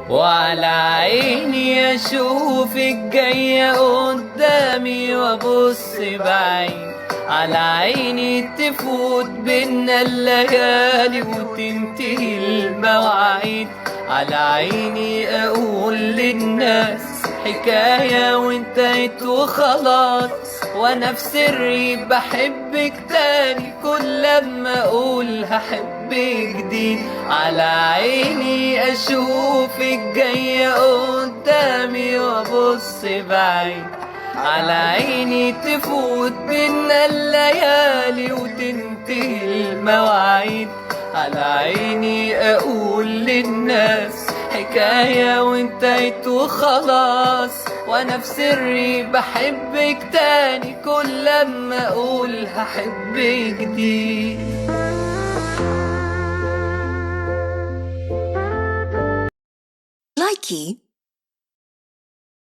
وعلى عيني اشوفك جاية قدامي وابص بعيد، على عيني تفوت بينا الليالي وتنتهي المواعيد، على عيني اقول للناس حكاية وانتهت وخلاص، وانا في سري بحبك تاني كل لما اقول هحب جديد. على عيني اشوفك جاية قدامي وابص بعيد، على عيني تفوت بينا الليالي وتنتهي المواعيد، على عيني اقول للناس حكاية وانتهت وخلاص، وانا في سري بحبك تاني كل لما اقول هحب جديد. Likey